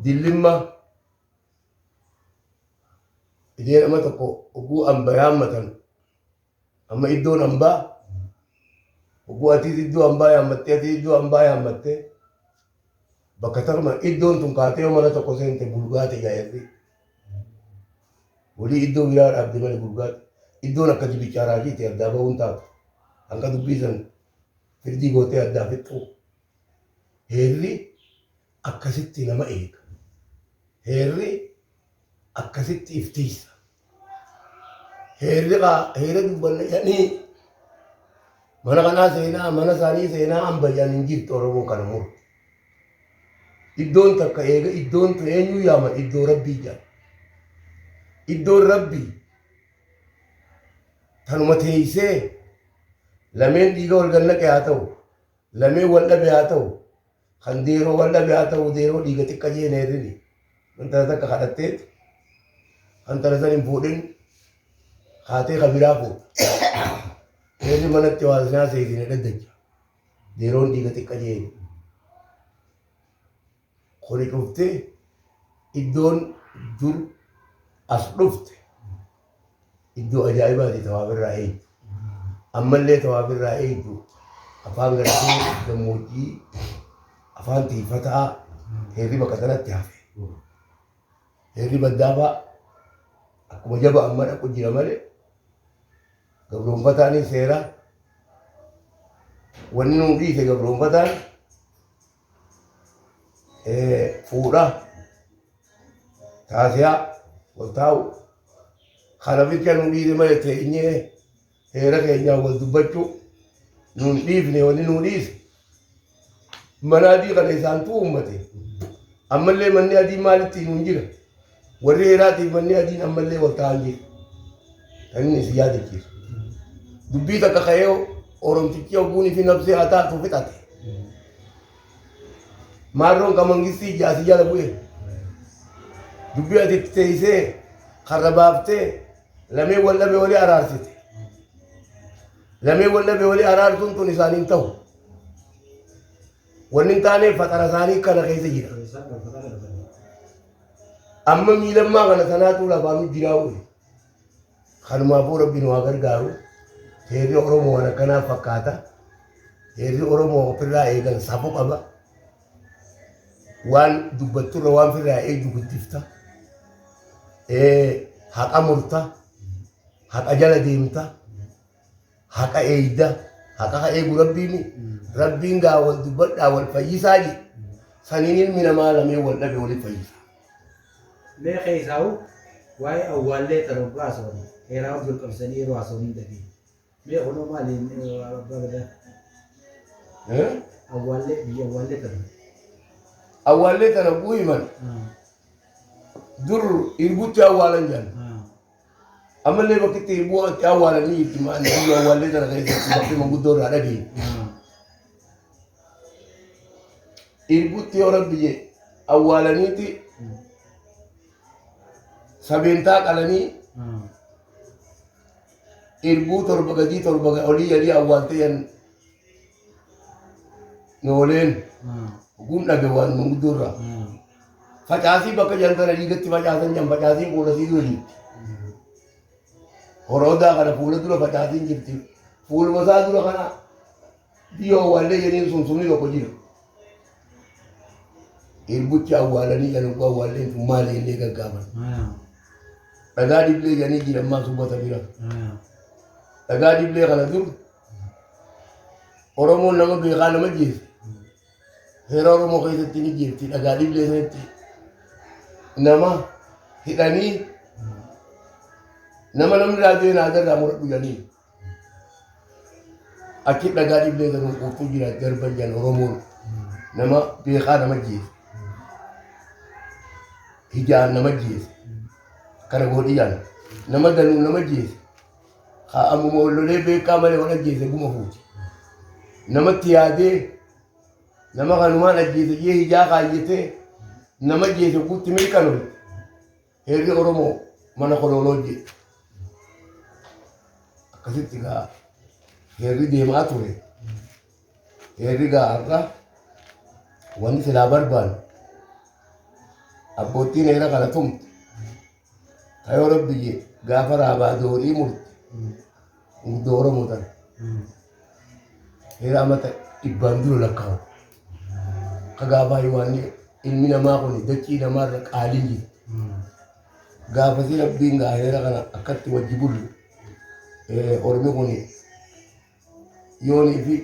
dillimma ideen ama tokko oguu hambaa yaammatan amma iddoon hambaa oguu atiis iddoo hambaa yaammattee atiis iddoo hambaa yaammattee bakka tarma iddoon tun kaatee mana tokko seente gulgaate gaa'eerri walii iddoo biraa dhaabde malee gulgaate iddoon akka jibichaaraajiiti addaa ba'uun taatu hanga dubbisan firdii gootee addaa fixxu heerri akkasitti nama eega heerri akkasitti iftiisa heera dubbanna jedhanii mana kanaa seenaa mana isaanii seenaa hambayyaan hin jirtu Oromoo kana muru iddoon takka eega iddoon tun eenyuu yaama iddoo rabbii jedha iddoon rabbii tanuma teeysee lameen dhiiga wal gannaqe haa ta'u lameen wal dhabe haa ta'u kan deeroo wal dhabe haa ta'u deeroo dhiiga xiqqa jeen heerrini wanta takka kadhatteet kan tana san hin fuudhin haatee kabiraa fuudhu heerri manatti waasinaa seesine dhaddacha deeroon dhiiga xiqqa jeen kuni dhuftee iddoon dur as dhufte iddoo ajaa'ibaati tawaafirraa eegdu ammallee tawaafirraa eegdu afaan gartee gammoojjii afaan tiifataa heerri bakka sanatti hafe heerri baddaafaa akkuma jaba amma dhaqu jira malee gabroonfataan seera wanni nuun dhiise gabroonfataan fuudha taasisaa wal taa'u kanaficha nuun dhiise malee teenyee heera keenyaa wal dubbachuu nuun dhiifne wanni nuun dhiise mana adii kana isaantu uummate ammallee manni adii maalitti nuun jira warri heeraatiif manni adiin ammallee wal ta'an jira kan inni si yaadachiisu dubbii takka ka'ee oromtichi ogguunii fi nabsee haa taatu fixate maarroon ka mangistii ijaasi jala bu'e dubbii ati itti teeysee karra baaftee lamee wal dhabe walii araarsite lamee wal dhabe walii araarsuun tun isaaniin ta'u wanni hin taaneef faxara isaanii kana keessa jira amma miilammaa kana sanaatu lafaanu jiraa'u kanumaafuu rabbiin waa gargaaru heerri Oromoo waan akkanaa fakkaata heerri Oromoo ofirraa eegan safu qaba waan dubbatturra waan firraa eegdu guddifta haqa murta haqa jala deemta haqa eeyda haqa ka eegu rabbiin gaa wal dubbadhaa wal fayyisaa ji saniin ilmi namaa lamee wal dhabe waliin fayyisa mee keessaa'u waa'ee awwaallee tarobaa sooni heeraa ol qabsanii yeroo haasawanii dhabii mee onoo maaliin abbaa gadaa awwaallee biyya awwaallee tarobaa awwaallee tana bu'iman dur irbutti awwaalan jaan ammallee bakkitti irbutti awwaalanii itti maali awwaallee tana keessatti bakki manguddoo irraa dhagee irbutti yoo rabbi awwaalaniiti sabeentaa qalanii irbuu torba gadii torba olii yadii awwaaltee yan nooleen gun dhabe waan manguddoo irraa facaasii bakka jantana dhiigatti facaasan jan facaasii fuulasii dura jirti horoodaa kana fuula dura facaasiin jirti fuuluma isaa dura kana biyyoo awwaallee jedheen sumsumni tokko jira irbutti awwaalanii jedhan kun awwaalleen sun maali illee gaggaaban dhagaa diblee jedhanii jiran maa subbata bira dhagaa diblee kana dur Oromoon nama beekaa nama jeese heera Oromoo keessatti ni jeefti dhagaa diblee sanatti nama hidhanii nama namni raajee naagarraa muradhu jedhanii achi dhagaa diblee sanuun quuftuu jira darban jedhan Oromoon nama beekaa nama jeese hijaan nama jeese kana godhiyaan nama danuu nama jeese haa ammuma ollolee beekaa malee waan ajjeese guma fuuti namatti yaadee nama kanumaan ajjeese jee hijaa kaayyatee nama jeese guutti milkanol heerri Oromoo mana kololoo jedhe akkasitti gaa heerri deemaa ture heerri gaa har'a wanti silaa barbaadu abbootiin heera kana tumte tayoo rabbiyyee gaafa raabaa doorii murte doora mutan heera amata dhibbaan dura lakkaa'u ka gaafaa waan ilmi namaa kun dachii namaarra qaaliin jiru gaafasii rabbiin gaa heera kana akkatti wajji bullu ormi kun yoonii fi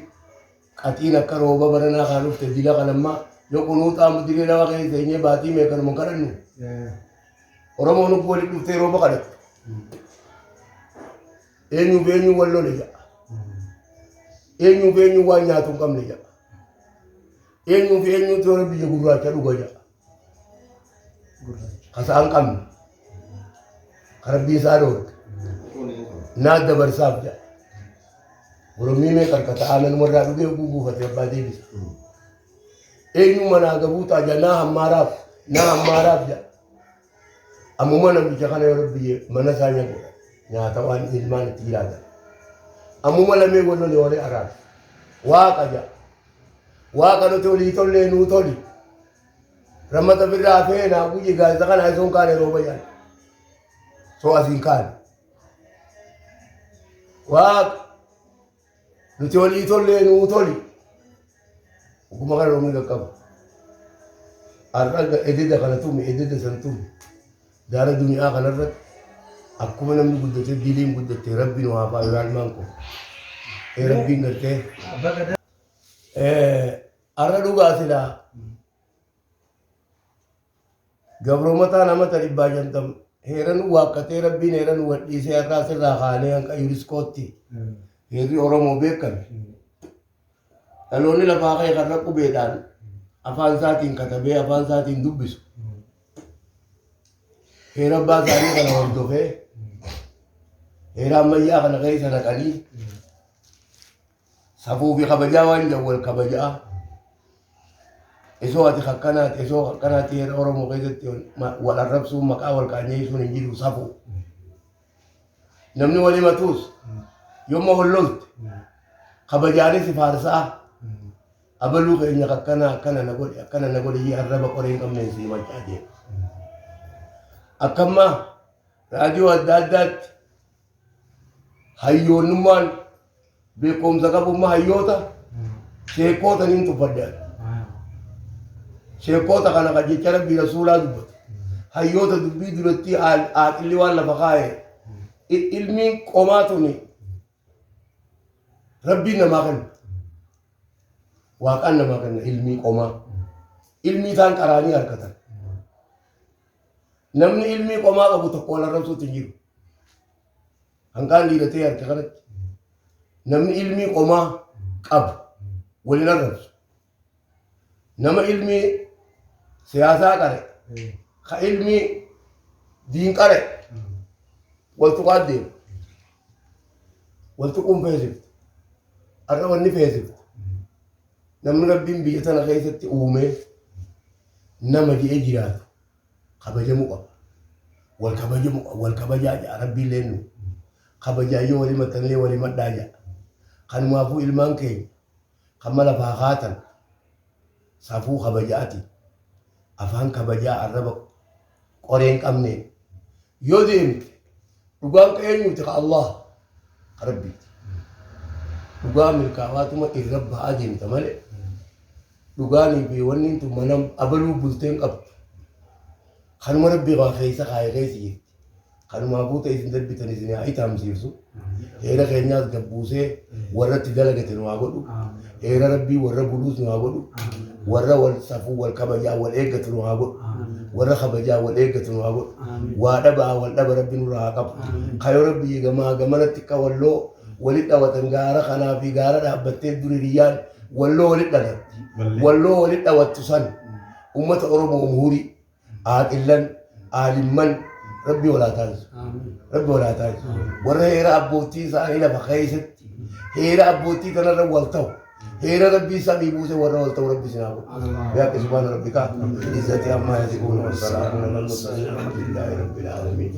qaxiin akka rooba baranaa kaan dhufte dila kanammaa yoo kunuuxaa mudiree nama keessa inyee baatii meekanuma kadhannu Oromoon uffoo walitti dhuftee rooba kadhattu eenyuuf eenyuun wal lole jedha eenyuuf eenyuun waan nyaatu hin qabne jedha eenyuuf eenyuun toora biyya gurraacha dhuga jedha kasaan qabne karabbii isaa dhoorte naat dabarsaaf jedha Oromii mee qarqata aanan warraa dhugee guguufate abbaa deebisa eenyu manaa gabuutaa jedha naa hammaaraaf jedha ammuma namicha kana yoo rabbiyyee mana isaa nyaata waan ilmaan itti jiraatan ammuma lamee wal lolee araan waaqa jedha waaqa nuti olii tollee nuu toli ramata birraa feenaa guyyi gaazexaa kana isoon kaane rooba jedhan soo asiin kaane waaqa nuti olii tollee nuu toli ogummaa kana roobni qaqqabu har'a ededa kana tume ededa san tume daara duniyaa kanarratti akkuma namni guddate diliin guddatte rabbiin waa faayu almaan ko rabbiin gartee har'a dhugaa silaa gabroomataa namata dhibbaa jantam heeran waaqqatee rabbiin heeran wadhiisee har'aa sirraa kaanee hanqa yuuniskootti heerri Oromoo beekame dhaloonni lafaa ka'e kan qubeedhaan afaan isaatiin katabee afaan isaatiin dubbisu heera abbaa isaanii kana hordofee heera ammayyaa kana keessa naqanii safuu fi kabajaa waan jedhu wal kabajaa isoo ati akkanaati heera Oromoo keessatti wal arrabsuun maqaa wal qaanyeessuun hin jiru safuu namni wal himatuus yommuu hollolte kabajaanis faarsaa abaluu keenya akkana na godhe arraba qoreen qabneen si machaa deema akkamma raadiyoo adda addaatti hayyoonnummaan beekumsa qabummaa hayyoota sheekoota niin tuffaddean sheekoota kana kan jecha rabbii rasuulaa dubbate hayyoota dubbii duratti aaqilli waan lafa kaa'e ilmiin qomaa tuni rabbiin namaa kenna waaqaan namaa kenna ilmii qomaa ilmii isaan qaraanii harkatan namni ilmii qomaa qabu tokko wal arrabsuutti hin jiru hanqaan dhiiratee harka kanatti namni ilmii qomaa qabu waliin arrabsu nama ilmii siyaasaa qare ka ilmii diin qare waltu qaaddeemu waltu qunfeesiftu har'a wanni feesiftu namni rabbiin biyya tana keessatti uumee nama jedhee jiraatu kabajamuu qaba wal kabajaa jedha rabbiin leennu kabajaa yoo walii maxxanee walii maddaa jedha kanumaafuu ilmaan keenya kan mala faakaatan safuu kabajaati afaan kabajaa arraba qoreen qabneen yoo deemte dhugaan qeenyuuti ka Allah ka rabbiiti dhugaa milkaawaatuma irra ba'aa deemta malee dhugaanii fi wanni tun mana abaluu bulteen qabdu kanuma rabbii waa keessa kaayee keessa jirti kanumaafuu ta'e isin darbitan isin haa itaamsiifsu heera keenyaas gabbuusee warratti dalagate nu haa godhu heera rabbii warra buluus nu haa godhu warra wal safuu wal kabajaa wal eeggatu nu haa godhu warra kabajaa wal eeggatu nu haa godhu waa dhabaa wal dhaba rabbi nurraa haa qabu kayoo rabbii gamanatti akka walloo walit dhawatan gaara kanaa fi gaara dhaabbattee duri riyyaan walloo walit dhawatti walloo walit dhawattu san ummata Oromoo umurii aaqillan aalimman rabbi walaa taasisu warra heera abbootii isaanii lafa keessatti heera abbootii kanarra wal ta'u heera rabbii samii buuse warra wal ta'u rabbi sinaa godhu beeqa subhaana rabbika izzati ammaa yasifuuna wasalaamun alal mursaliin alhamdulillahi rabbil aalamiin